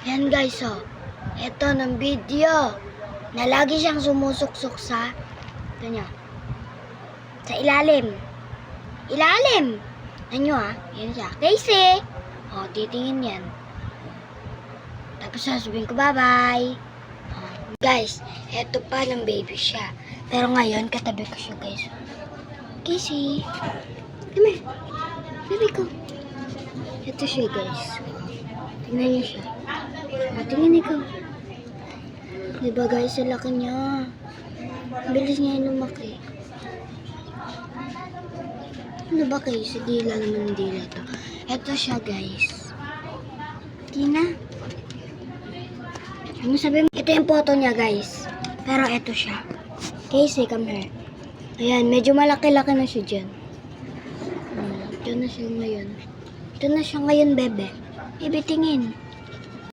Yan guys, oh. Ito ng video na lagi siyang sumusuksok sa ito niya. Sa ilalim. Ilalim! Ano yan siya. Daisy! O, titingin yan. Tapos sasabihin ko, bye-bye. Guys, eto pa ng baby siya. Pero ngayon, katabi ko siya, guys. Casey. Come here. Baby ko. Ito siya, guys. Tingnan niyo siya. Tingnan ikaw. Diba, guys, sa laki niya. Bilis niya lumaki. Ano ba kayo? Sa dila naman ng dila to. Ito siya, guys. Tina. Ano sabi mo? Ito yung photo niya, guys. Pero ito siya. Casey, come here. Ayan, medyo malaki-laki na siya dyan. Ito na siya ngayon. Ito na siya ngayon, bebe. Bebe, tingin.